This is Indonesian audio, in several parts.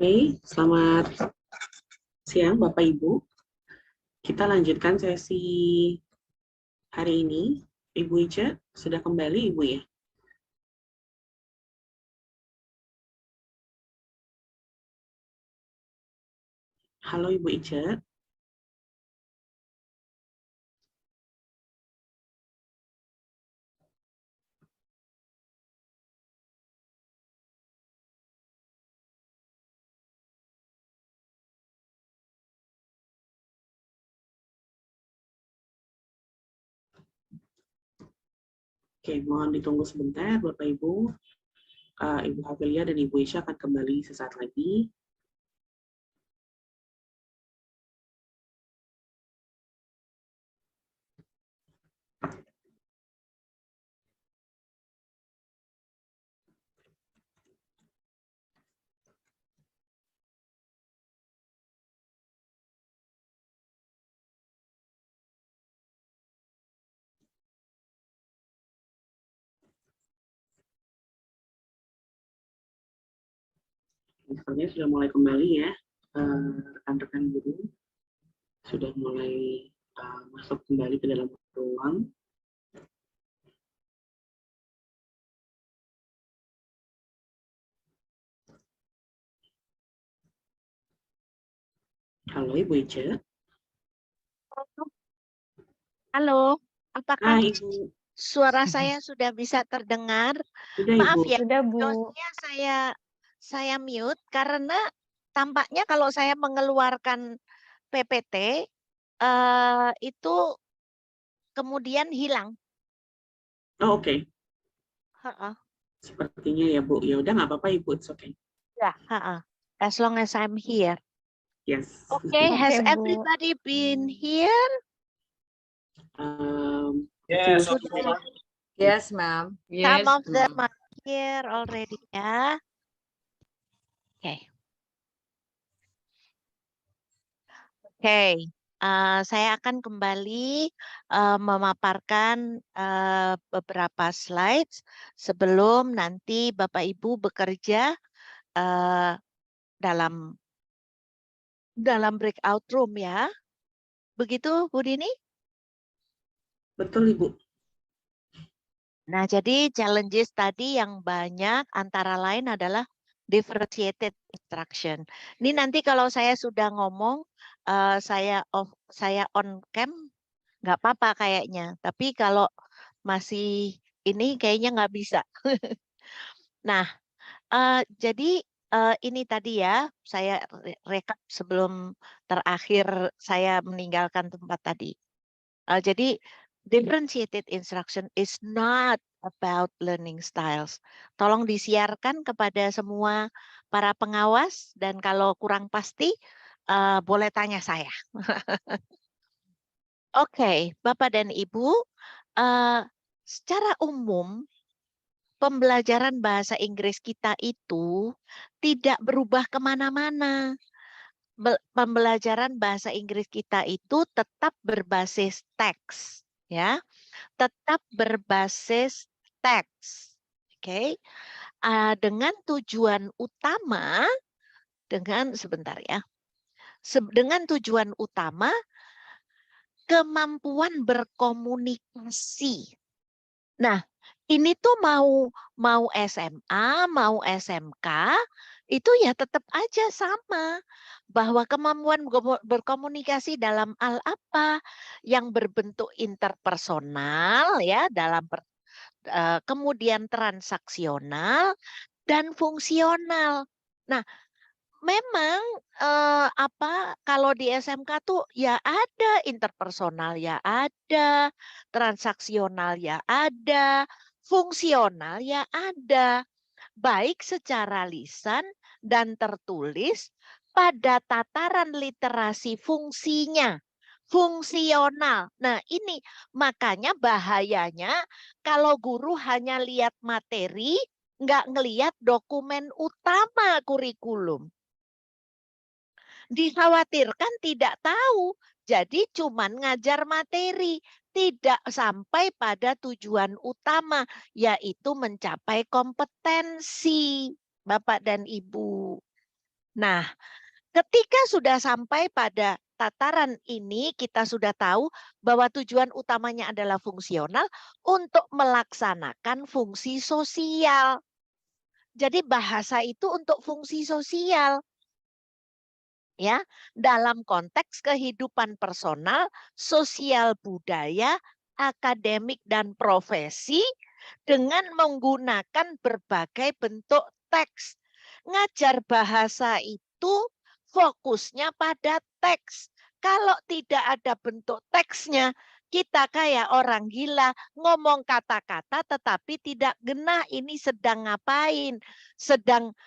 Oke, selamat siang Bapak Ibu. Kita lanjutkan sesi hari ini. Ibu Ica sudah kembali Ibu ya? Halo Ibu Ica. Oke, mohon ditunggu sebentar Bapak Ibu. Ibu Hafilia dan Ibu Ica akan kembali sesaat lagi. Misalnya sudah mulai kembali ya, rekan-rekan guru sudah mulai masuk kembali ke dalam ruang. Halo Ibu Ica. Halo, apakah Ibu. suara saya sudah bisa terdengar? Sudah Maaf Ibu. ya, Sudah, Bu. videonya saya mute karena tampaknya kalau saya mengeluarkan PPT itu kemudian hilang. Oh, oke. Ha-ha. Sepertinya ya Bu. Ya udah nggak apa-apa Ibu, it's okay. Ya, ha-ha. As long as I'm here. Yes. Okay, has Oke, Bu. everybody been here? Yes, Sudah. yes, ma'am. Some of them are here already ya. Oke. Oke, saya akan kembali memaparkan beberapa slides sebelum nanti Bapak Ibu bekerja dalam breakout room ya. Begitu Bu Dini? Betul Ibu. Nah, jadi challenges tadi yang banyak antara lain adalah differentiated instruction. Ini nanti kalau saya sudah ngomong, saya on cam, nggak apa-apa kayaknya. Tapi kalau masih ini kayaknya nggak bisa. Nah, jadi ini tadi ya, saya rekap sebelum terakhir saya meninggalkan tempat tadi. Jadi differentiated instruction is not about learning styles. Tolong disiarkan kepada semua para pengawas dan kalau kurang pasti boleh tanya saya. Oke, Bapak dan Ibu, secara umum pembelajaran bahasa Inggris kita itu tidak berubah kemana-mana. Pembelajaran bahasa Inggris kita itu tetap berbasis teks, ya, tetap berbasis teks, oke, dengan tujuan utama, sebentar ya, dengan tujuan utama kemampuan berkomunikasi. Nah, ini tuh mau SMA, mau SMK, itu ya tetap aja sama. Bahwa kemampuan berkomunikasi dalam hal apa yang berbentuk interpersonal ya, kemudian transaksional dan fungsional. Nah, memang kalau di SMK tuh ya ada interpersonal ya ada, transaksional ya ada, fungsional ya ada, baik secara lisan dan tertulis pada tataran literasi fungsinya, fungsional. Nah, ini makanya bahayanya kalau guru hanya lihat materi, nggak ngelihat dokumen utama kurikulum. Dikhawatirkan tidak tahu, jadi cuman ngajar materi, tidak sampai pada tujuan utama, yaitu mencapai kompetensi, Bapak dan Ibu. Nah, ketika sudah sampai pada tataran ini, kita sudah tahu bahwa tujuan utamanya adalah fungsional untuk melaksanakan fungsi sosial. Jadi bahasa itu untuk fungsi sosial. Ya, dalam konteks kehidupan personal, sosial budaya, akademik dan profesi dengan menggunakan berbagai bentuk teks. Ngajar bahasa itu fokusnya pada teks. Kalau tidak ada bentuk teksnya, kita kayak orang gila, ngomong kata-kata tetapi tidak genah ini sedang ngapain? Sedang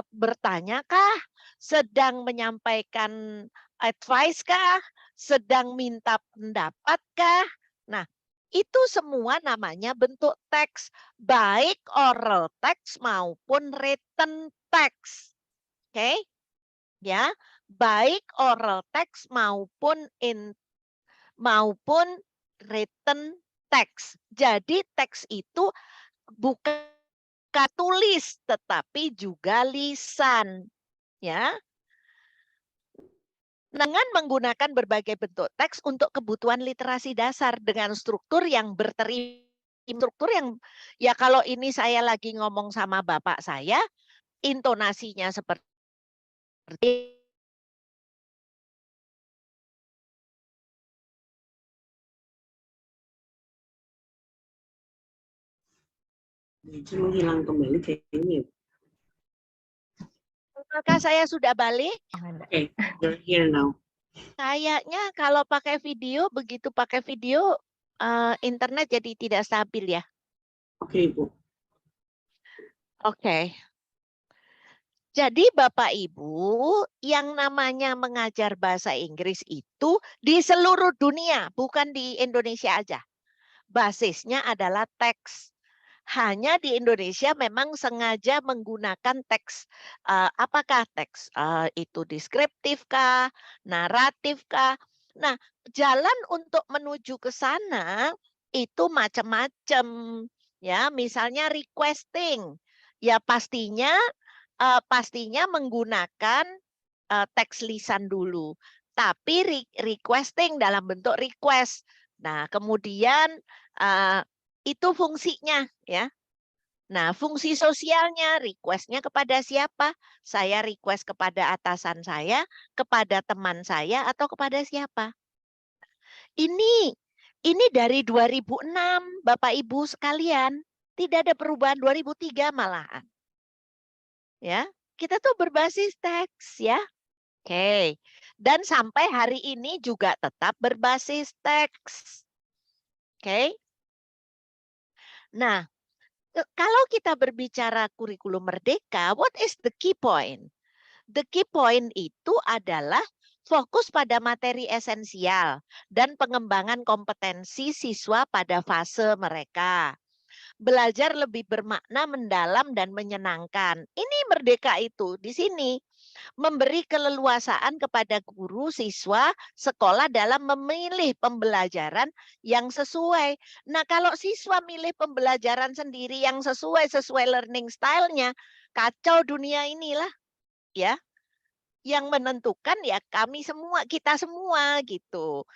bertanya kah? Sedang menyampaikan advice kah? Sedang minta pendapat kah? Nah, itu semua namanya bentuk teks, baik oral text maupun written text. Oke? Ya, baik oral text maupun written text. Jadi teks itu bukan tulis tetapi juga lisan, ya. Dengan menggunakan berbagai bentuk teks untuk kebutuhan literasi dasar dengan struktur yang struktur yang ya kalau ini saya lagi ngomong sama bapak saya, intonasinya seperti Menghilang kembali kayaknya. apakah saya sudah balik? Okay, you're here now. Kayaknya kalau pakai video, begitu pakai video, internet jadi tidak stabil ya. Oke, Ibu. Oke. Jadi Bapak Ibu, yang namanya mengajar bahasa Inggris itu di seluruh dunia, bukan di Indonesia aja. Basisnya adalah teks. Hanya di Indonesia memang sengaja menggunakan teks. Apakah teks itu deskriptif kah, naratif kah? Nah, jalan untuk menuju ke sana itu macam-macam. Ya, misalnya requesting. Ya pastinya menggunakan teks lisan dulu. Tapi requesting dalam bentuk request. Nah, kemudian itu fungsinya ya. Nah, fungsi sosialnya, requestnya kepada siapa? Saya request kepada atasan saya, kepada teman saya, atau kepada siapa? Ini dari 2006, Bapak Ibu sekalian. Tidak ada perubahan 2003 malahan. Ya, kita tuh berbasis teks ya. Oke. Dan sampai hari ini juga tetap berbasis teks. Oke. Nah, kalau kita berbicara kurikulum merdeka, what is the key point? The key point itu adalah fokus pada materi esensial dan pengembangan kompetensi siswa pada fase mereka. Belajar lebih bermakna, mendalam, dan menyenangkan. Ini merdeka itu di sini. Memberi keleluasaan kepada guru, siswa, sekolah dalam memilih pembelajaran yang sesuai. Nah, kalau siswa milih pembelajaran sendiri yang sesuai learning style-nya, kacau dunia inilah, ya. Yang menentukan ya kami semua, kita semua gitu.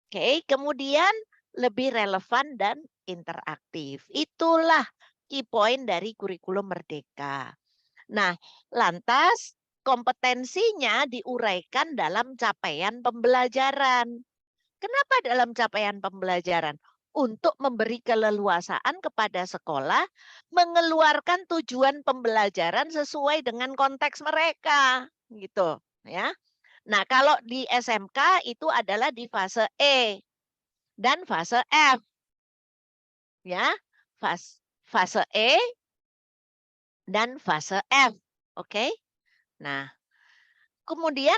Oke, kemudian lebih relevan dan interaktif. Itulah key point dari kurikulum merdeka. Nah, lantas kompetensinya diuraikan dalam capaian pembelajaran. Kenapa dalam capaian pembelajaran? Untuk memberi keleluasaan kepada sekolah mengeluarkan tujuan pembelajaran sesuai dengan konteks mereka, gitu ya. Nah, kalau di SMK itu adalah di fase E dan fase F. Ya, fase E dan fase F. Oke. Nah, kemudian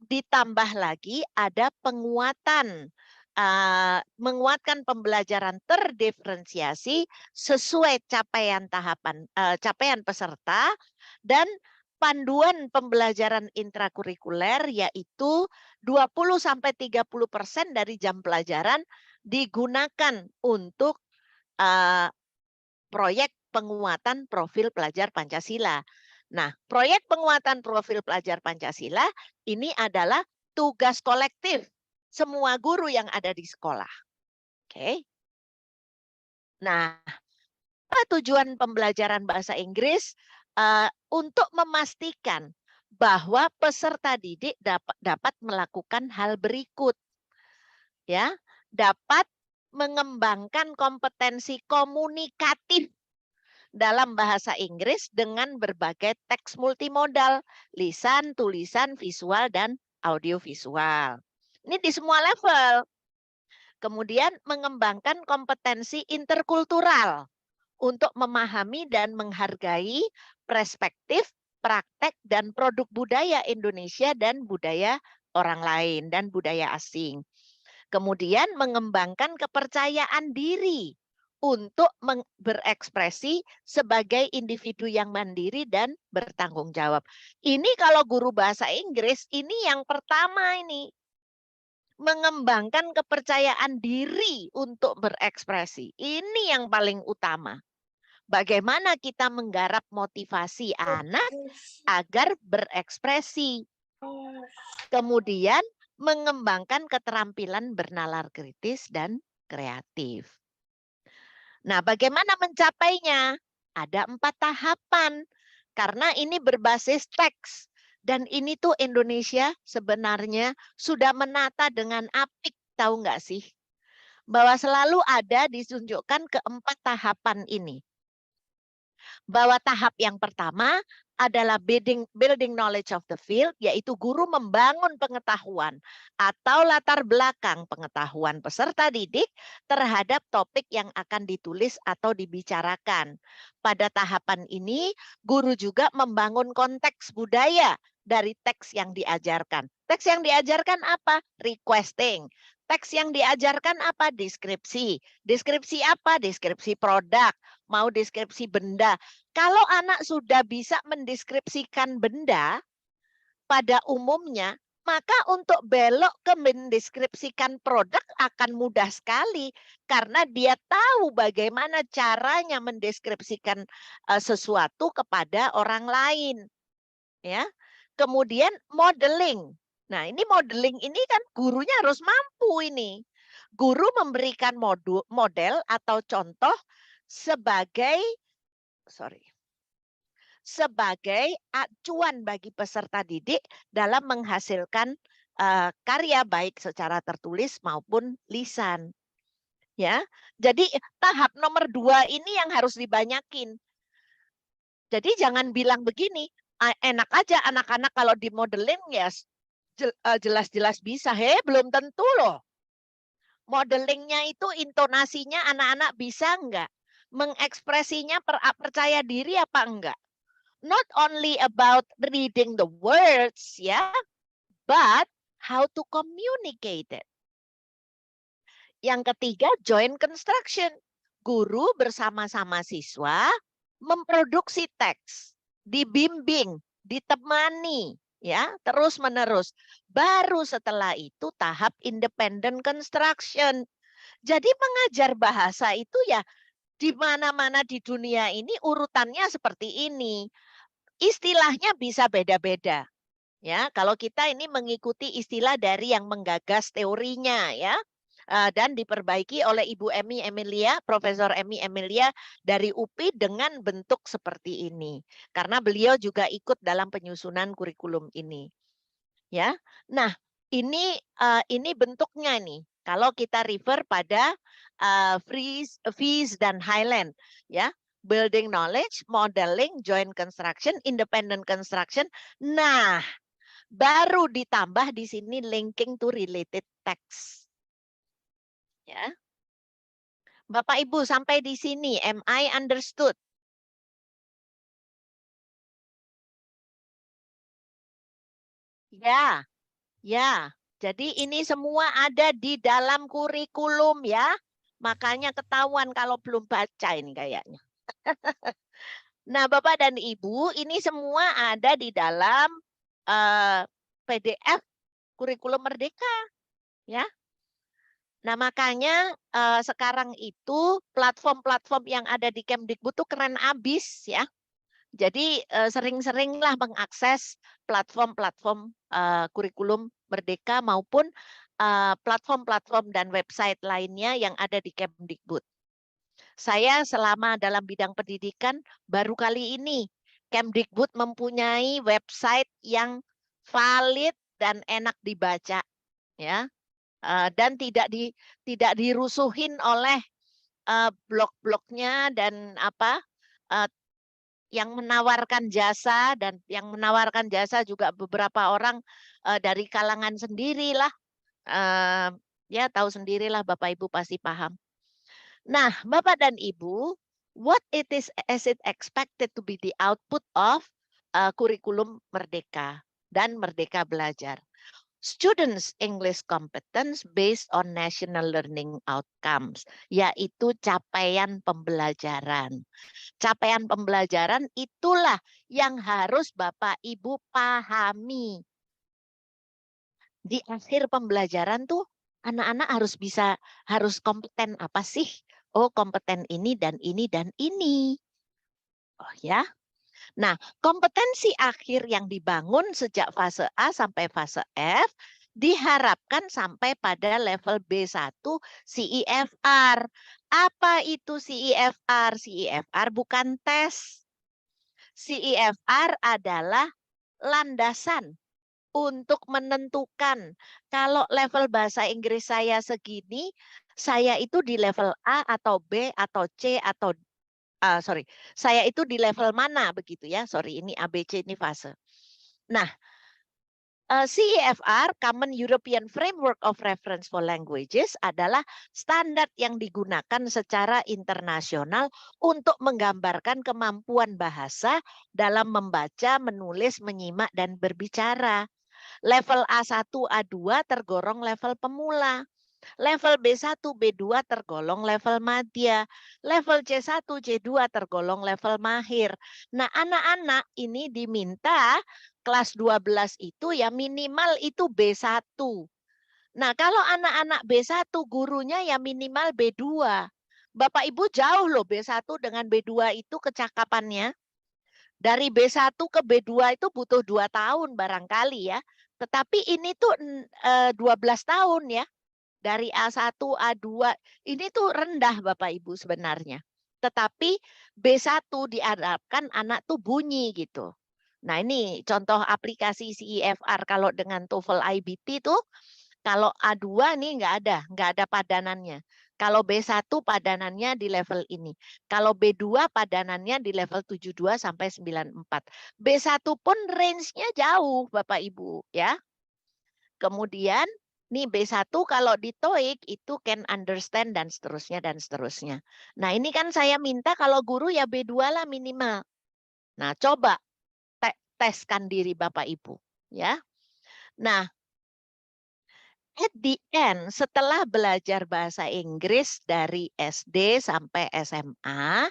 ditambah lagi ada penguatan, menguatkan pembelajaran terdiferensiasi sesuai capaian peserta dan panduan pembelajaran intrakurikuler yaitu 20-30% dari jam pelajaran digunakan untuk proyek penguatan profil pelajar Pancasila. Nah, proyek penguatan profil pelajar Pancasila ini adalah tugas kolektif semua guru yang ada di sekolah. Oke. Nah, apa tujuan pembelajaran bahasa Inggris? Untuk memastikan bahwa peserta didik dapat melakukan hal berikut. Ya, dapat mengembangkan kompetensi komunikatif dalam bahasa Inggris dengan berbagai teks multimodal, lisan, tulisan, visual, dan audiovisual. Ini di semua level. Kemudian mengembangkan kompetensi interkultural untuk memahami dan menghargai perspektif, praktek, dan produk budaya Indonesia dan budaya orang lain dan budaya asing. Kemudian mengembangkan kepercayaan diri untuk berekspresi sebagai individu yang mandiri dan bertanggung jawab. Ini kalau guru bahasa Inggris, ini yang pertama ini. Mengembangkan kepercayaan diri untuk berekspresi. Ini yang paling utama. Bagaimana kita menggarap motivasi anak agar berekspresi. Kemudian mengembangkan keterampilan bernalar kritis dan kreatif. Nah, bagaimana mencapainya? Ada 4 tahapan. Karena ini berbasis teks. Dan ini tuh Indonesia sebenarnya sudah menata dengan apik, tahu nggak sih? Bahwa selalu ada ditunjukkan ke-4 tahapan ini. Bahwa tahap yang pertama adalah building knowledge of the field, yaitu guru membangun pengetahuan atau latar belakang pengetahuan peserta didik terhadap topik yang akan ditulis atau dibicarakan. Pada tahapan ini, guru juga membangun konteks budaya dari teks yang diajarkan. Teks yang diajarkan apa? Requesting. Teks yang diajarkan apa? Deskripsi. Deskripsi apa? Deskripsi produk. Mau deskripsi benda. Kalau anak sudah bisa mendeskripsikan benda pada umumnya, maka untuk belok ke mendeskripsikan produk akan mudah sekali karena dia tahu bagaimana caranya mendeskripsikan sesuatu kepada orang lain. Ya. Kemudian modeling. Nah, ini modeling ini kan gurunya harus mampu ini. Guru memberikan model atau contoh sebagai acuan bagi peserta didik dalam menghasilkan karya baik secara tertulis maupun lisan. Ya, jadi tahap nomor 2 ini yang harus dibanyakin. Jadi jangan bilang begini, enak aja anak-anak kalau di modeling ya jelas-jelas bisa. Belum tentu loh. Modelingnya itu intonasinya anak-anak bisa enggak? Mengekspresinya percaya diri apa enggak? Not only about reading the words, ya, but how to communicate it. Yang ketiga, joint construction. Guru bersama-sama siswa memproduksi teks, dibimbing, ditemani, ya, terus-menerus. Baru setelah itu tahap independent construction. Jadi mengajar bahasa itu ya di mana-mana di dunia ini urutannya seperti ini. Istilahnya bisa beda-beda. Ya, kalau kita ini mengikuti istilah dari yang menggagas teorinya, ya. Dan diperbaiki oleh Ibu Profesor Emi Emilia dari UPI dengan bentuk seperti ini. Karena beliau juga ikut dalam penyusunan kurikulum ini. Ya. Nah, ini bentuknya nih. Kalau kita refer pada Fries dan Highland, ya. Building knowledge, modeling, joint construction, independent construction. Nah, baru ditambah di sini linking to related text. Ya. Bapak Ibu sampai di sini, am I understood? Ya. Ya. Jadi ini semua ada di dalam kurikulum ya. Makanya ketahuan kalau belum baca ini kayaknya. Nah, Bapak dan Ibu, ini semua ada di dalam PDF Kurikulum Merdeka, ya. Nah, makanya sekarang itu platform-platform yang ada di Kemdikbud itu keren abis, ya. Jadi sering-seringlah mengakses platform-platform kurikulum Merdeka maupun platform-platform dan website lainnya yang ada di Kemdikbud. Saya selama dalam bidang pendidikan baru kali ini Kemdikbud mempunyai website yang valid dan enak dibaca, ya, dan tidak dirusuhin oleh blog-blognya dan yang menawarkan jasa, dan yang menawarkan jasa juga beberapa orang dari kalangan sendirilah, ya tahu sendirilah Bapak Ibu pasti paham. Nah, Bapak dan Ibu, what it is expected to be the output of kurikulum Merdeka dan Merdeka Belajar? Students English competence based on national learning outcomes, yaitu capaian pembelajaran. Capaian pembelajaran itulah yang harus Bapak Ibu pahami. Di akhir pembelajaran tuh anak-anak harus kompeten apa sih? Oh, kompeten ini dan ini dan ini. Oh ya. Nah, kompetensi akhir yang dibangun sejak fase A sampai fase F diharapkan sampai pada level B1 CEFR. Apa itu CEFR? CEFR bukan tes. CEFR adalah landasan untuk menentukan kalau level bahasa Inggris saya segini, saya itu di level A atau B atau C atau saya itu di level mana begitu ya. Sorry, ini ABC ini fase. Nah, CEFR Common European Framework of Reference for Languages adalah standar yang digunakan secara internasional untuk menggambarkan kemampuan bahasa dalam membaca, menulis, menyimak dan berbicara. Level A1, A2 tergolong level pemula. Level B1, B2 tergolong level madya. Level C1, C2 tergolong level mahir. Nah, anak-anak ini diminta kelas 12 itu ya minimal itu B1. Nah, kalau anak-anak B1 gurunya ya minimal B2. Bapak Ibu jauh loh B1 dengan B2 itu kecakapannya. Dari B1 ke B2 itu butuh 2 tahun barangkali ya. Tetapi ini tuh 12 tahun ya. Dari A1, A2, ini tuh rendah Bapak Ibu sebenarnya. Tetapi B1 diharapkan anak tuh bunyi gitu. Nah ini contoh aplikasi CEFR kalau dengan TOEFL IBT tuh, kalau A2 nih nggak ada padanannya. Kalau B1 padanannya di level ini. Kalau B2 padanannya di level 72 sampai 94. B1 pun range-nya jauh Bapak Ibu ya. Kemudian nih B1 kalau di TOEIC itu can understand dan seterusnya dan seterusnya. Nah, ini kan saya minta kalau guru ya B2 lah minimal. Nah, coba teskan diri Bapak Ibu ya. Nah, at the end setelah belajar bahasa Inggris dari SD sampai SMA,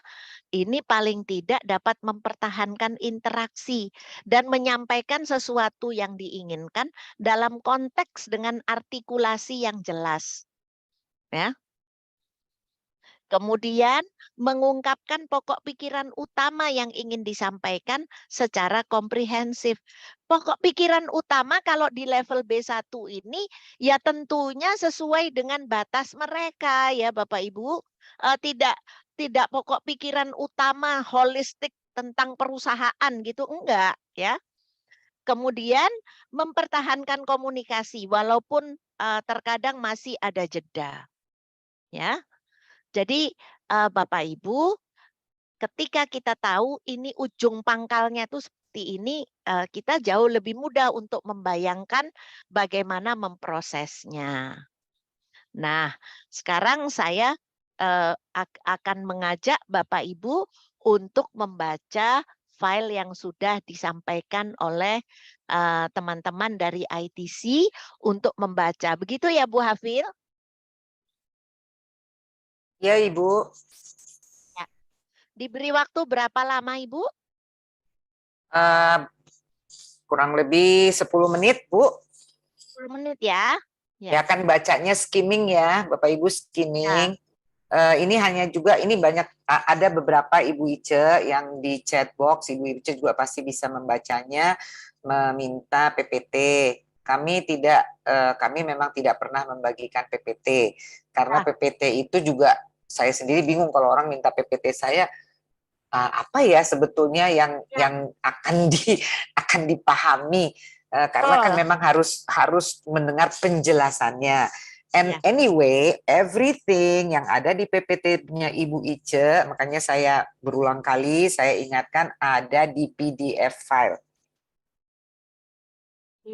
ini paling tidak dapat mempertahankan interaksi dan menyampaikan sesuatu yang diinginkan dalam konteks dengan artikulasi yang jelas. Ya. Kemudian mengungkapkan pokok pikiran utama yang ingin disampaikan secara komprehensif. Pokok pikiran utama kalau di level B1 ini ya tentunya sesuai dengan batas mereka ya Bapak Ibu. Tidak pokok pikiran utama holistik tentang perusahaan gitu, enggak ya. Kemudian mempertahankan komunikasi walaupun terkadang masih ada jeda. Ya. Jadi Bapak Ibu, ketika kita tahu ini ujung pangkalnya tuh seperti ini, kita jauh lebih mudah untuk membayangkan bagaimana memprosesnya. Nah, sekarang saya akan mengajak Bapak Ibu untuk membaca file yang sudah disampaikan oleh teman-teman dari ITC untuk membaca. Begitu ya Bu Hafil? Ya, Ibu. Ya. Diberi waktu berapa lama, Ibu? Kurang lebih 10 menit, Bu. 10 menit ya. Ya kan bacanya skimming ya, Bapak Ibu skimming. Ini hanya juga ini banyak ada beberapa Ibu Ice yang di chat box, Ibu Ice juga pasti bisa membacanya, meminta PPT. Kami memang tidak pernah membagikan PPT karena PPT itu juga saya sendiri bingung kalau orang minta PPT saya apa ya sebetulnya yang akan dipahami karena kan memang harus mendengar penjelasannya. And anyway, everything yang ada di PPT-nya Ibu Ice, makanya saya berulang kali saya ingatkan ada di PDF file.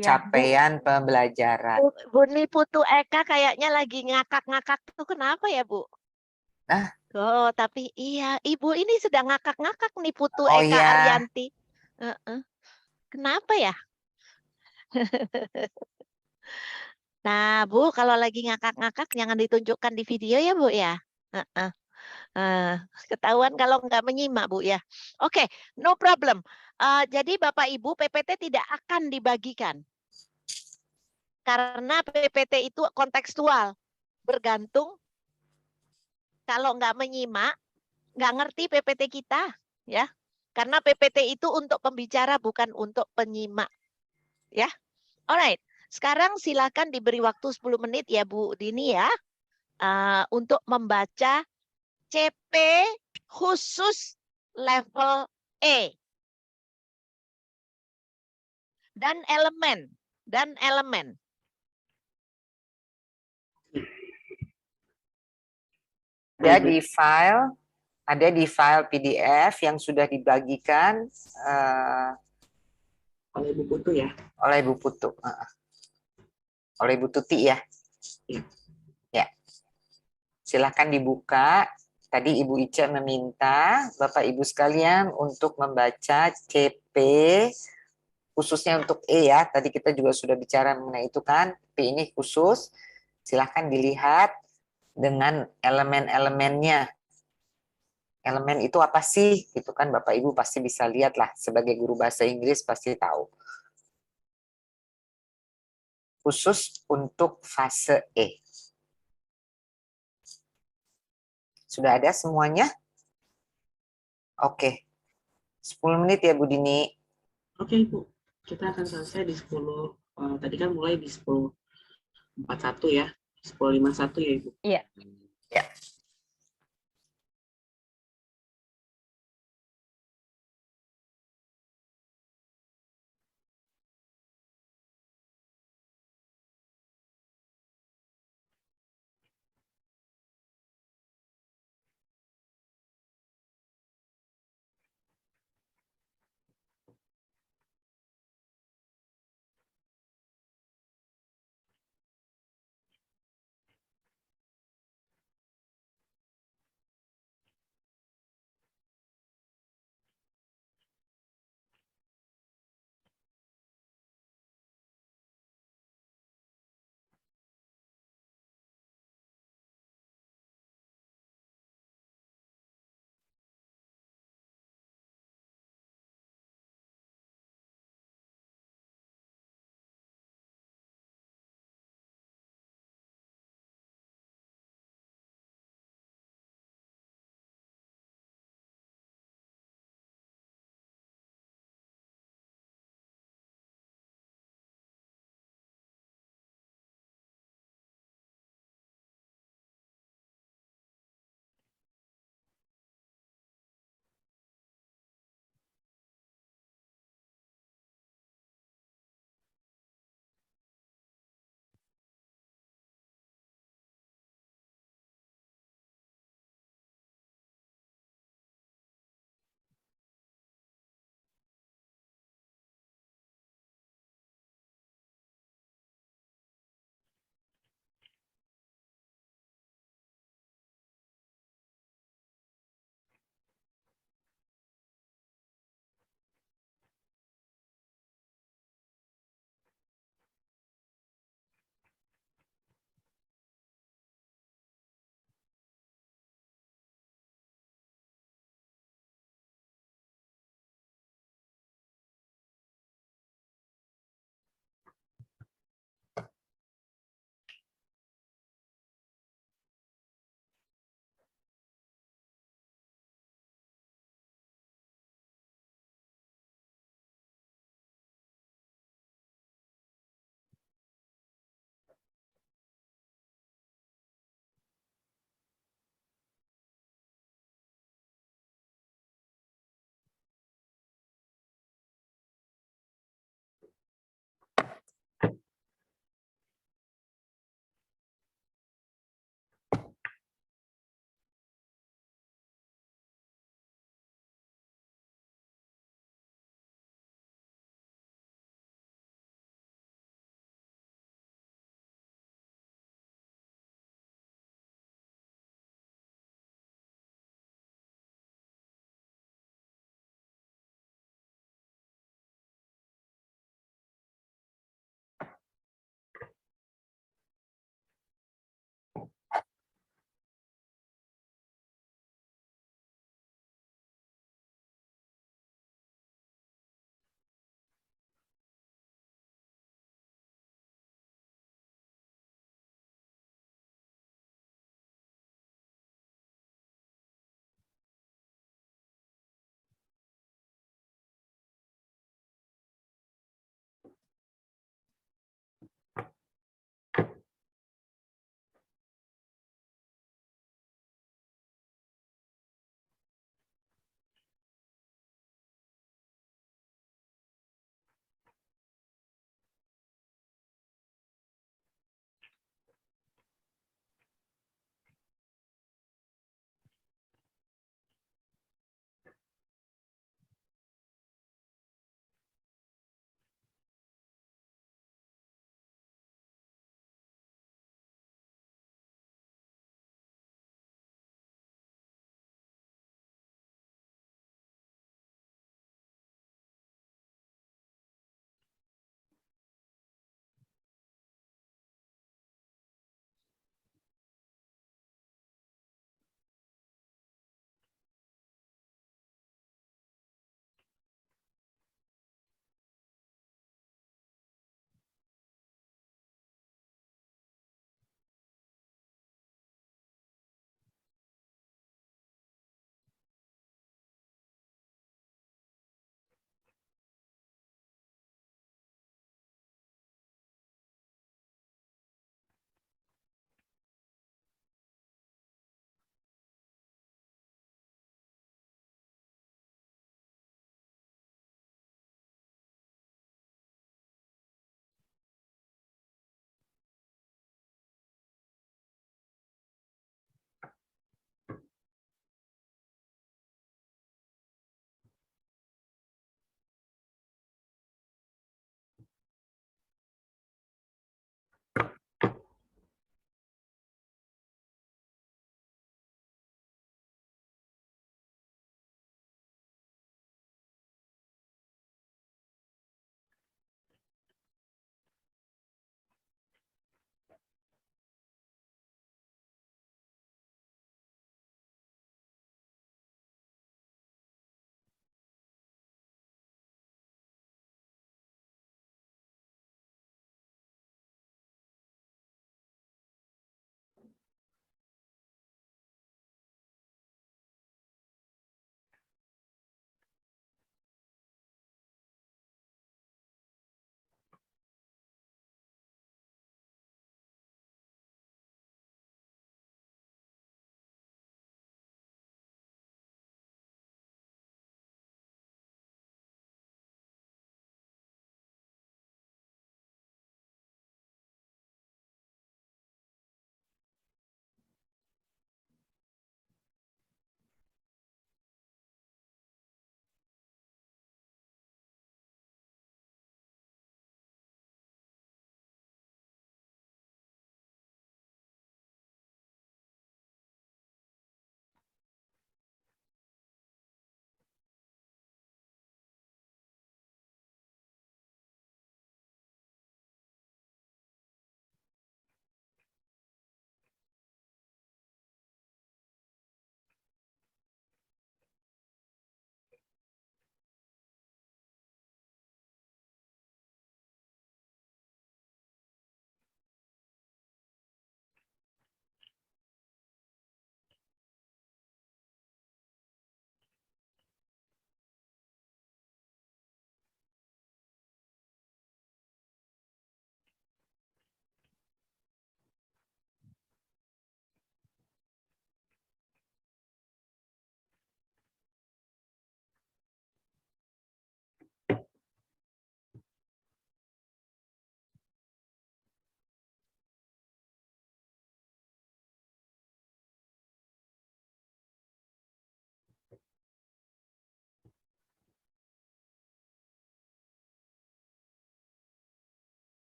Capaian pembelajaran. Bu Niputu Eka kayaknya lagi ngakak-ngakak tuh kenapa ya Bu? Nah, Oh, tapi iya, Ibu ini sedang ngakak-ngakak nih Putu oh Eka ya, Arianti. Kenapa ya? Nah, Bu, kalau lagi ngakak-ngakak jangan ditunjukkan di video ya, Bu ya. Heeh. Ketahuan kalau nggak menyimak, Bu ya. Oke, no problem. Jadi Bapak Ibu, PPT tidak akan dibagikan. Karena PPT itu kontekstual. Bergantung kalau nggak menyimak, nggak ngerti PPT kita. Ya, karena PPT itu untuk pembicara, bukan untuk penyimak. Ya, alright. Sekarang silakan diberi waktu 10 menit ya Bu Dini ya. Untuk membaca CP khusus level E. Dan elemen. ada di file PDF yang sudah dibagikan oleh Bu Putu ya. oleh Bu Putu, oleh Bu Tuti ya. Ya, silahkan dibuka. Tadi Ibu Ica meminta Bapak Ibu sekalian untuk membaca CP khususnya untuk E ya. Tadi kita juga sudah bicara mengenai itu kan. P ini khusus. Silahkan dilihat dengan elemen-elemennya. Elemen itu apa sih? Gitu kan Bapak Ibu pasti bisa lihat lah. Sebagai guru bahasa Inggris pasti tahu. Khusus untuk fase E. Sudah ada semuanya? Oke. 10 menit ya Bu Dini. Oke, Bu. Kita akan selesai di 10. Tadi kan mulai di 10.41 ya. 10.51 ya, Ibu. Iya. Ya.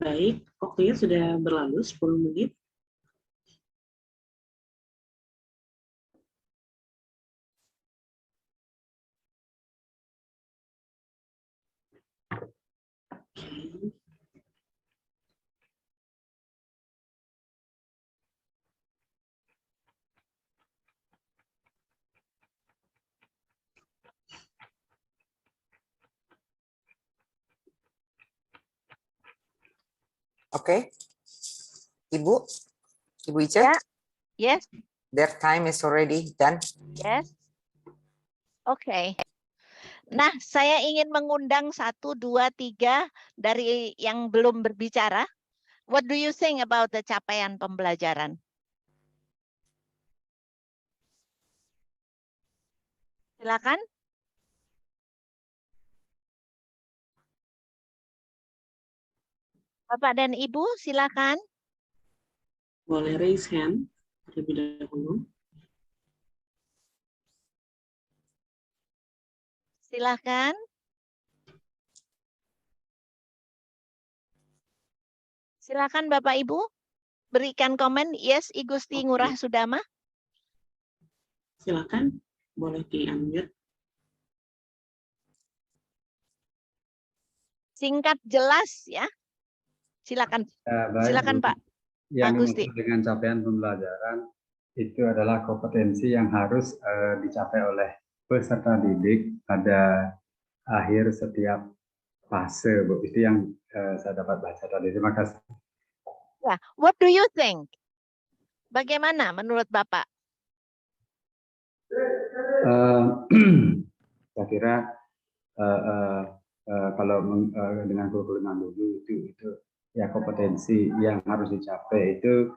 Baik, waktunya sudah berlalu 10 menit. Oke. Oke. Ibu Ica, Ya, yes, their time is already done. yes. Oke. Nah, saya ingin mengundang 1, 2, 3 dari yang belum berbicara. What do you think about the capaian pembelajaran? Silakan. Bapak dan Ibu, silakan. Boleh raise hand terlebih dahulu. Silakan. Silakan Bapak Ibu, berikan komen. Yes, I Gusti Oke. Ngurah Sudama. Silakan, boleh di-unmute. Singkat jelas ya. Silakan. Ya, baik, Silakan Bu. Pak. Yang Pak Gusti. dimaksud dengan capaian pembelajaran itu adalah kompetensi yang harus dicapai oleh peserta didik pada akhir setiap fase, Bu. Itu yang saya dapat baca tadi. Terima kasih. Ya, what do you think? Bagaimana menurut Bapak? Saya kira kalau dengan kurikulum yang dulu itu ya kompetensi yang harus dicapai itu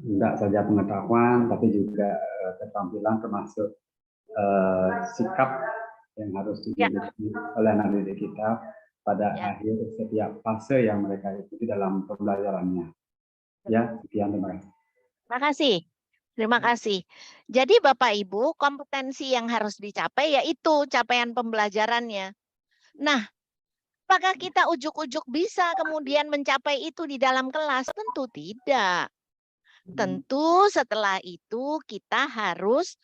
tidak saja pengetahuan tapi juga keterampilan termasuk sikap yang harus dimiliki oleh anak didik kita pada akhir setiap fase yang mereka ikuti dalam pembelajarannya. Ya, sekian, terima kasih. Terima kasih. Terima kasih. Jadi Bapak Ibu, kompetensi yang harus dicapai yaitu capaian pembelajarannya. Nah, apakah kita ujuk-ujuk bisa kemudian mencapai itu di dalam kelas? Tentu tidak. Tentu setelah itu kita harus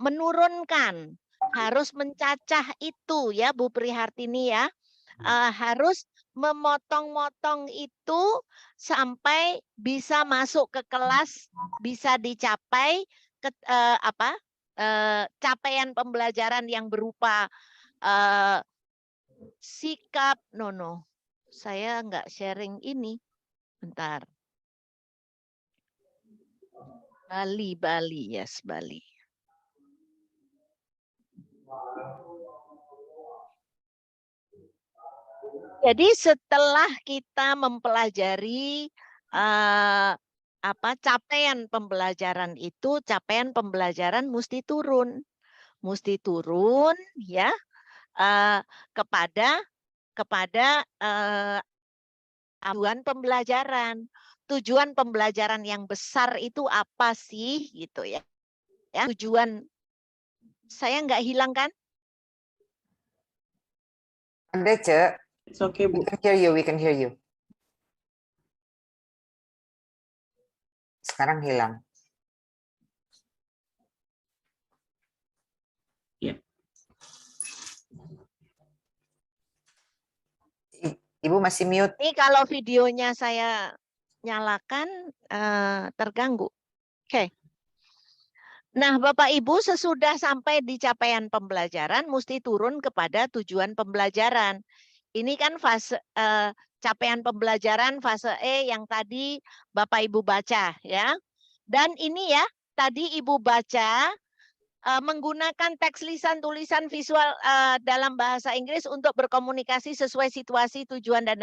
menurunkan, harus mencacah itu ya Bu Prihartini ya. Harus memotong-motong itu sampai bisa masuk ke kelas, bisa dicapai capaian pembelajaran yang berupa sikap. Saya nggak sharing ini. Bentar. Bali, yes, Bali. Jadi setelah kita mempelajari capaian pembelajaran itu, capaian pembelajaran mesti turun ya kepada tujuan pembelajaran. Tujuan pembelajaran yang besar itu apa sih gitu ya? Tujuan saya nggak hilang kan? Ada, Cek. It's okay, Bu. We can hear you. Sekarang hilang. Ya. Ibu masih mute. Ini kalau videonya saya nyalakan terganggu. Oke. Nah, Bapak Ibu sesudah sampai di capaian pembelajaran mesti turun kepada tujuan pembelajaran. Ini kan fase capaian pembelajaran fase E yang tadi Bapak Ibu baca ya. Dan ini ya, tadi Ibu baca menggunakan teks lisan, tulisan, visual dalam bahasa Inggris untuk berkomunikasi sesuai situasi, tujuan dan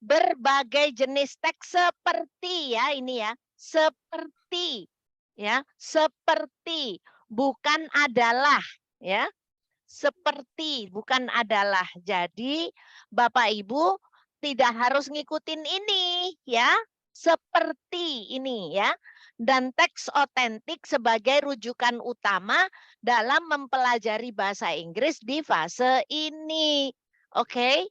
berbagai jenis teks seperti ya ini ya, seperti ya, seperti bukan adalah ya. Seperti bukan adalah. Jadi Bapak Ibu tidak harus ngikutin ini ya. Seperti ini ya. Dan teks otentik sebagai rujukan utama dalam mempelajari bahasa Inggris di fase ini. Oke.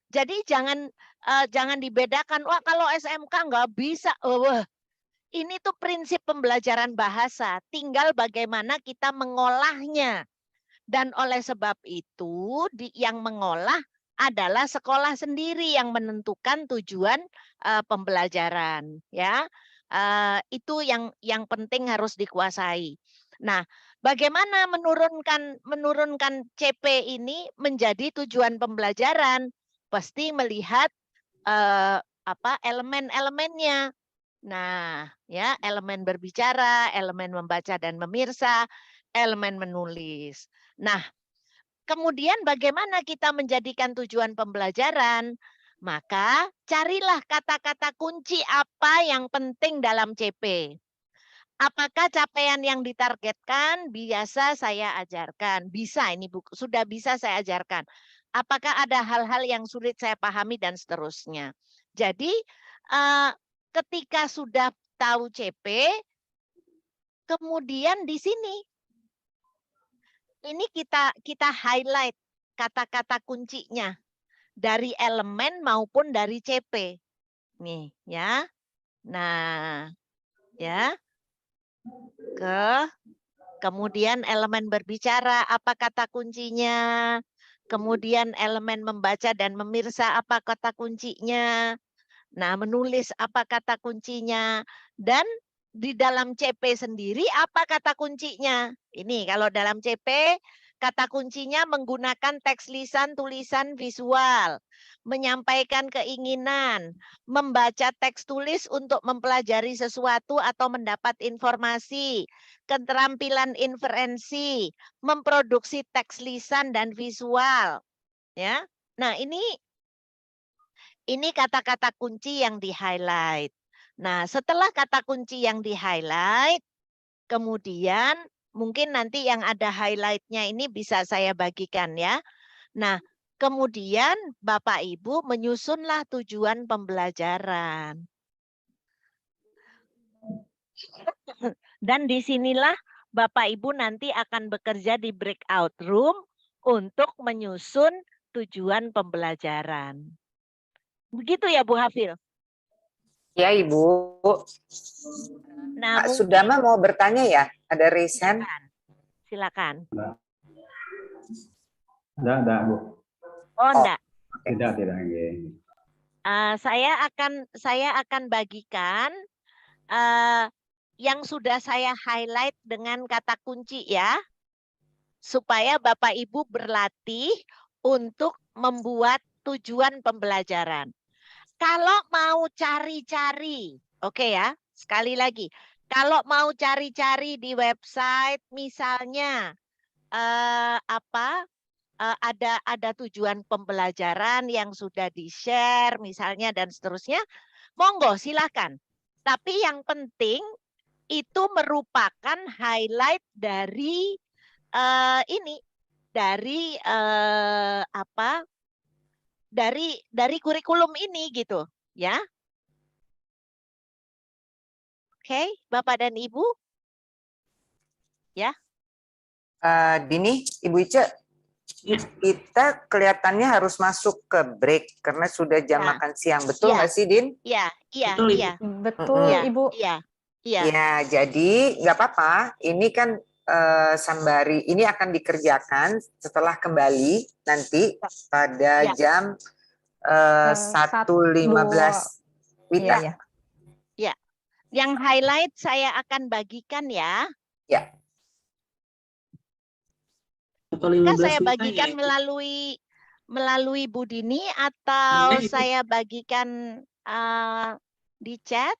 Jadi jangan dibedakan. Wah, kalau SMK nggak bisa. Wah, ini tuh prinsip pembelajaran bahasa. Tinggal bagaimana kita mengolahnya. Dan oleh sebab itu, yang mengolah adalah sekolah sendiri yang menentukan tujuan pembelajaran. Ya, itu yang penting harus dikuasai. Nah, bagaimana menurunkan CP ini menjadi tujuan pembelajaran? Pasti melihat elemen-elemennya. Nah, ya, elemen berbicara, elemen membaca dan memirsa, elemen menulis. Nah, kemudian bagaimana kita menjadikan tujuan pembelajaran? Maka carilah kata-kata kunci apa yang penting dalam CP. Apakah capaian yang ditargetkan biasa saya ajarkan? Bisa, ini sudah bisa saya ajarkan. Apakah ada hal-hal yang sulit saya pahami dan seterusnya. Jadi ketika sudah tahu CP, kemudian di sini ini kita highlight kata-kata kuncinya dari elemen maupun dari CP. Nih, ya. Nah, ya. Kemudian elemen berbicara, apa kata kuncinya? Kemudian elemen membaca dan memirsa, apa kata kuncinya? Nah, menulis apa kata kuncinya? Dan di dalam CP sendiri apa kata kuncinya? Ini kalau dalam CP, kata kuncinya menggunakan teks lisan, tulisan, visual, menyampaikan keinginan, membaca teks tulis untuk mempelajari sesuatu atau mendapat informasi, keterampilan inferensi, memproduksi teks lisan dan visual. Ya, nah ini kata-kata kunci yang di-highlight. Nah, setelah kata kunci yang di-highlight, kemudian mungkin nanti yang ada highlight-nya ini bisa saya bagikan ya. Nah, kemudian Bapak Ibu menyusunlah tujuan pembelajaran. Dan disinilah Bapak Ibu nanti akan bekerja di breakout room untuk menyusun tujuan pembelajaran. Begitu ya Bu Hafil? Ya Ibu. Nah, Pak Sudama mau bertanya ya? Ada raise hand? Silakan. Enggak, Bu. Oh, enggak. Tidak. Saya akan bagikan yang sudah saya highlight dengan kata kunci ya, supaya Bapak Ibu berlatih untuk membuat tujuan pembelajaran. Kalau mau cari-cari, oke ya, sekali lagi, kalau mau cari-cari di website, misalnya ada tujuan pembelajaran yang sudah di-share, misalnya dan seterusnya, monggo silakan. Tapi yang penting itu merupakan highlight dari dari kurikulum ini gitu ya. Oke, Bapak dan Ibu ya. Dini, Ibu Ice, kita kelihatannya harus masuk ke break karena sudah jam makan siang, betul nggak sih Din? Iya. Betul Ibu. Iya. Ya, jadi nggak apa-apa. Ini kan sambari ini akan dikerjakan setelah kembali nanti pada jam 1.15. Wita. Ya. Yang highlight saya akan bagikan ya. Ya. Saya bagikan melalui Bu Dini atau saya bagikan di chat?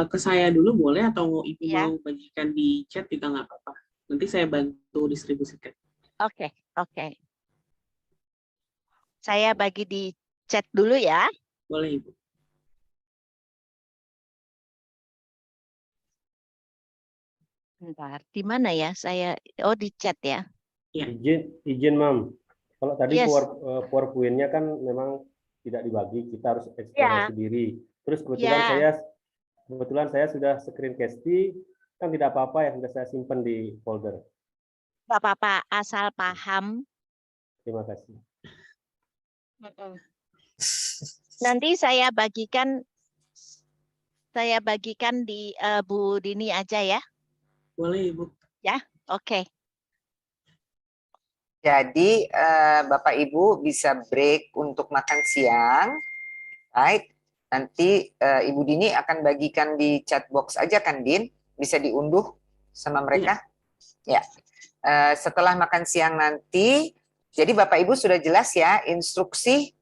Ke saya dulu boleh atau Ibu mau bagikan di chat juga nggak apa-apa. Nanti saya bantu distribusikan. Oke. Saya bagi di chat dulu ya. Boleh Ibu. Bentar, di mana ya? Saya di chat ya. Izin Mam. Kalau tadi PowerPoint-nya kan memang tidak dibagi, kita harus eksplorasi diri. Terus kebetulan saya sudah screen casting, kan tidak apa-apa ya, sudah saya simpan di folder. Nggak apa-apa, asal paham. Terima kasih. Nanti saya bagikan di Bu Dini aja ya. Boleh, Ibu. Ya, oke. Jadi Bapak Ibu bisa break untuk makan siang, right? Nanti Ibu Dini akan bagikan di chat box aja kan, Din? Bisa diunduh sama mereka? Ya. Setelah makan siang nanti, jadi Bapak Ibu sudah jelas ya instruksi.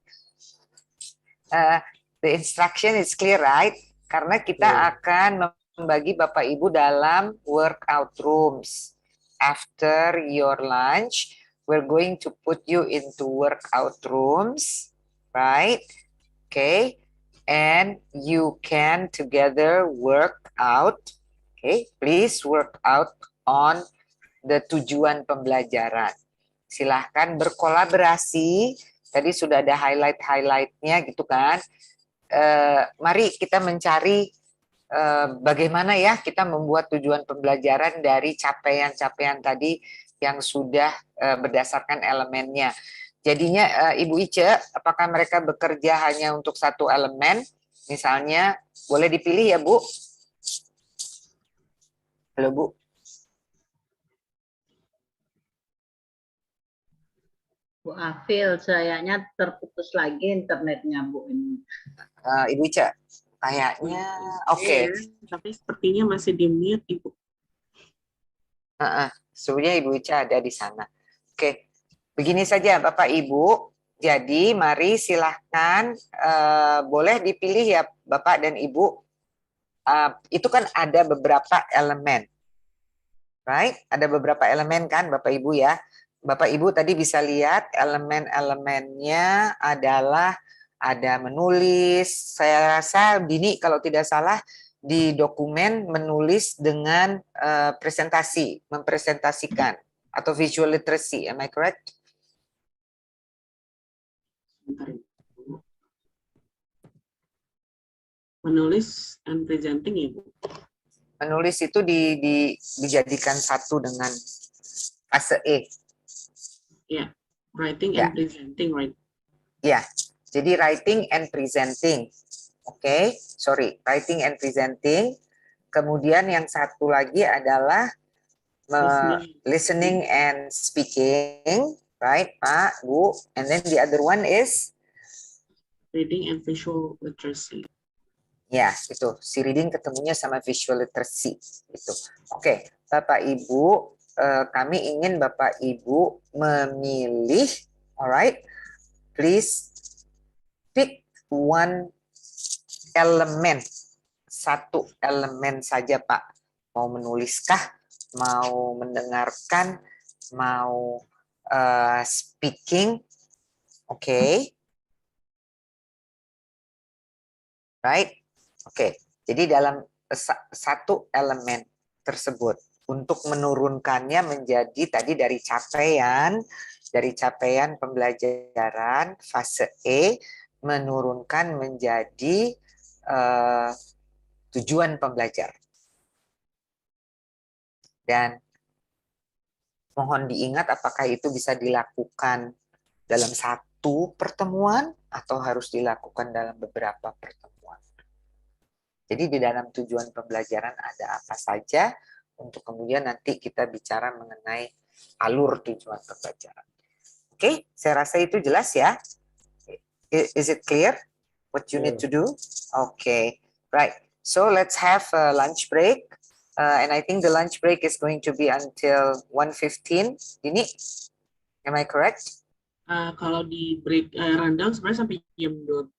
The instruction is clear, right? Karena kita akan membagi Bapak Ibu dalam workout rooms. After your lunch, we're going to put you into workout rooms, right? Okay, and you can together work out. Okay, please work out on the tujuan pembelajaran. Silahkan berkolaborasi. Tadi sudah ada highlight-highlightnya gitu kan. Mari kita mencari bagaimana ya kita membuat tujuan pembelajaran dari capaian-capaian tadi yang sudah berdasarkan elemennya. Jadinya Ibu Ice, apakah mereka bekerja hanya untuk satu elemen? Misalnya, boleh dipilih ya Bu? Halo Bu? Bu Afil, sayangnya terputus lagi internetnya Bu ini. Ibu Ica, kayaknya oke. Tapi sepertinya masih di mute, Ibu. Sebenarnya Ibu Ica ada di sana. Oke, begini saja Bapak Ibu. Jadi mari silahkan boleh dipilih ya Bapak dan Ibu. Itu kan ada beberapa elemen, right? Ada beberapa elemen kan Bapak Ibu ya. Bapak Ibu tadi bisa lihat elemen-elemennya adalah ada menulis. Saya rasa Dini kalau tidak salah di dokumen menulis dengan presentasi, mempresentasikan atau visual literacy. Am I correct? Menulis and presenting ya Bu? Menulis itu dijadikan satu dengan fase E. Ya, writing and presenting, right? Ya, jadi writing and presenting. Oke, sorry, writing and presenting. Kemudian yang satu lagi adalah listening and speaking, right, Pak, Bu. And then the other one is reading and visual literacy. Ya, itu. Si reading ketemunya sama visual literacy. Gitu. Oke, Bapak Ibu, kami ingin Bapak Ibu memilih, alright, please pick one element, satu elemen saja Pak. Mau menuliskah, mau mendengarkan, mau speaking, oke. Right? Oke, jadi dalam satu elemen tersebut untuk menurunkannya menjadi tadi dari capaian pembelajaran fase E menurunkan menjadi tujuan pembelajaran. Dan mohon diingat apakah itu bisa dilakukan dalam satu pertemuan atau harus dilakukan dalam beberapa pertemuan. Jadi di dalam tujuan pembelajaran ada apa saja untuk kemudian nanti kita bicara mengenai alur tujuan pembelajaran. Oke, saya rasa itu jelas ya. Is it clear what you need to do? Okay, right. So let's have a lunch break. And I think the lunch break is going to be until 1:15. Ini, am I correct? Kalau di break rundown sebenarnya sampai jam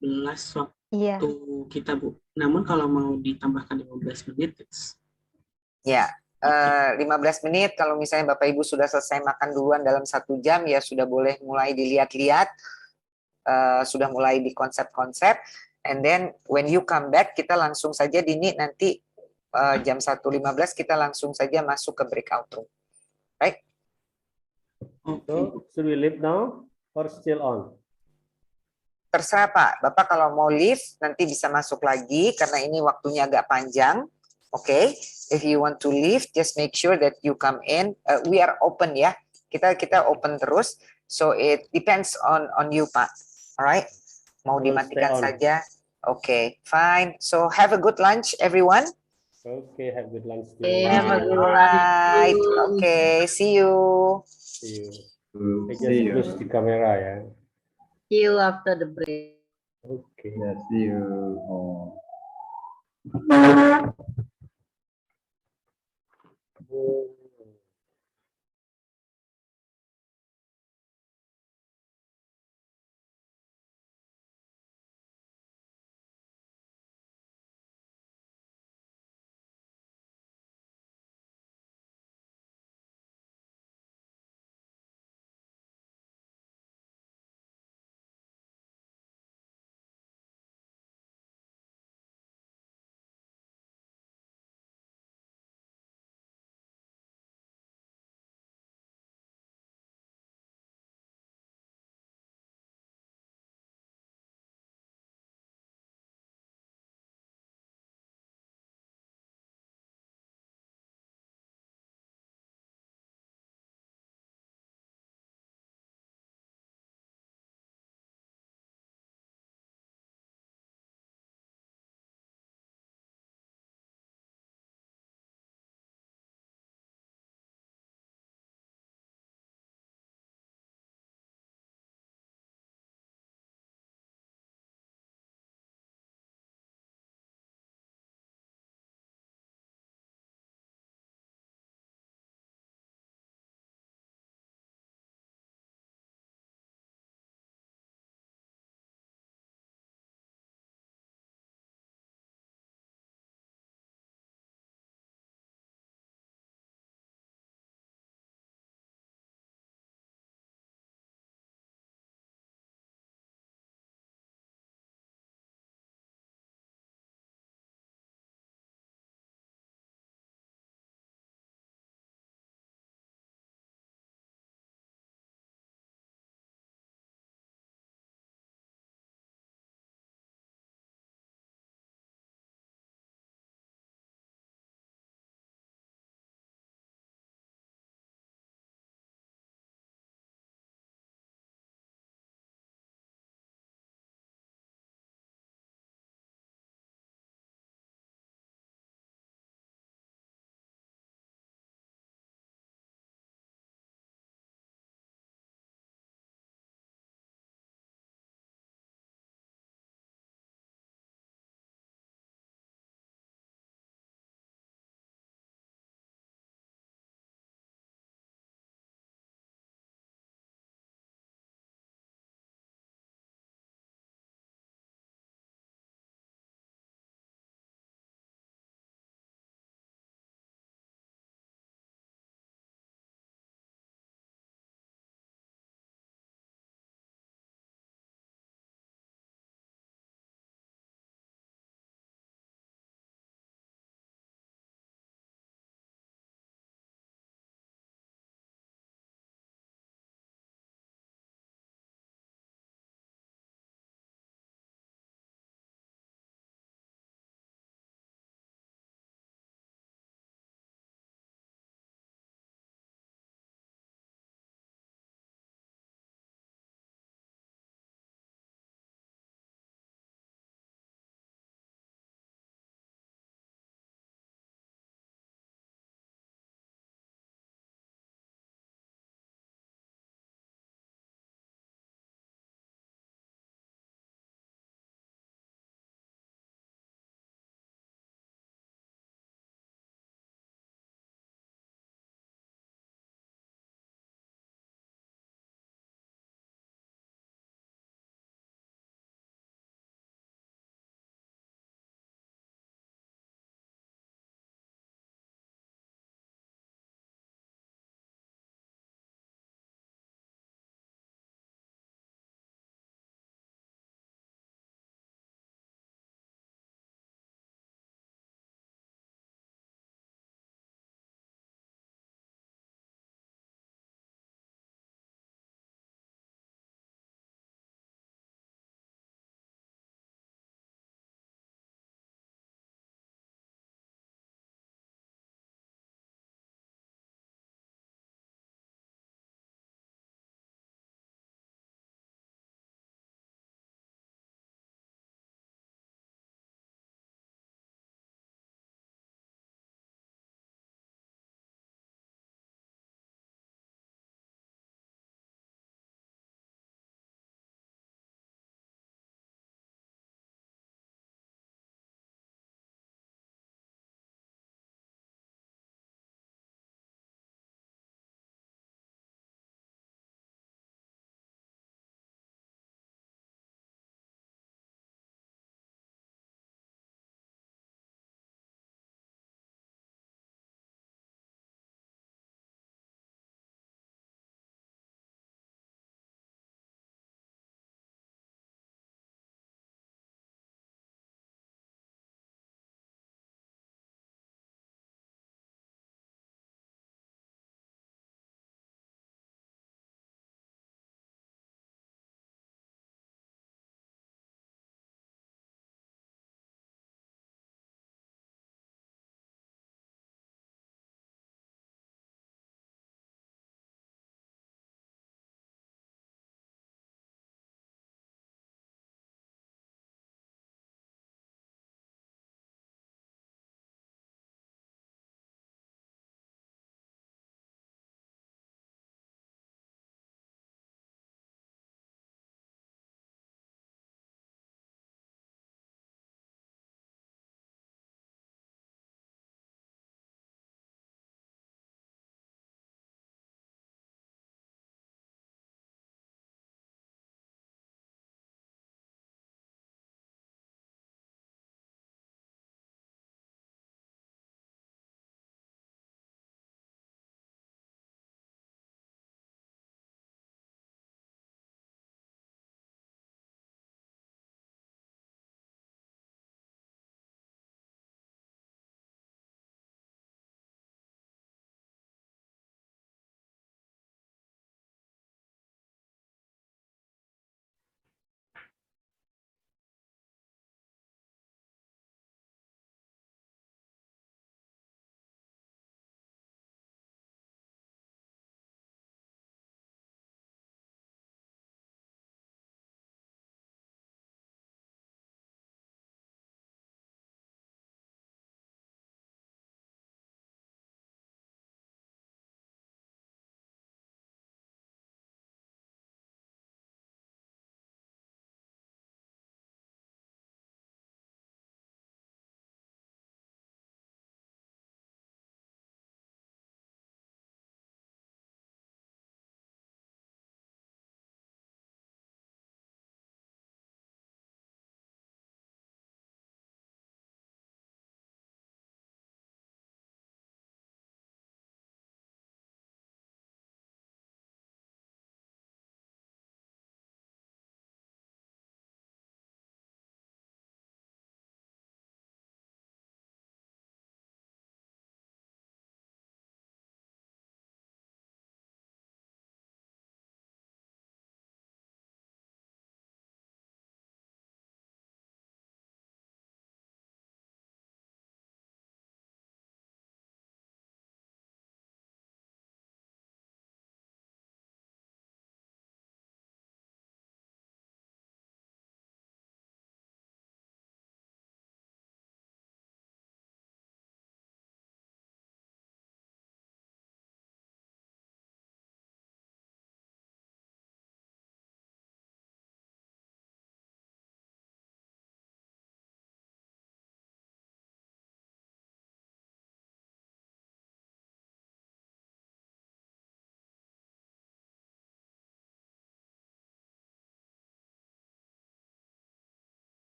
12 waktu kita Bu. Namun kalau mau ditambahkan 15 menit, ya 15 menit. Kalau misalnya Bapak Ibu sudah selesai makan duluan dalam 1 jam, ya sudah boleh mulai dilihat-lihat, sudah mulai di konsep-konsep. And then when you come back, kita langsung saja Dini nanti jam 1:15 kita langsung saja masuk ke breakout room, right? So should we leave now or still on? Terserah Pak, Bapak kalau mau leave nanti bisa masuk lagi karena ini waktunya agak panjang. Oke, if you want to leave, just make sure that you come in. We are open ya, kita open terus. So it depends on you Pak. Alright, mau Stay dimatikan on. saja. Okay, fine. So have a good lunch, everyone. Okay, have good lunch. Have a good Alright, okay, see you. See you. I See just you. close the camera ya. See you after the break. Okay. Yeah, see you. Oh.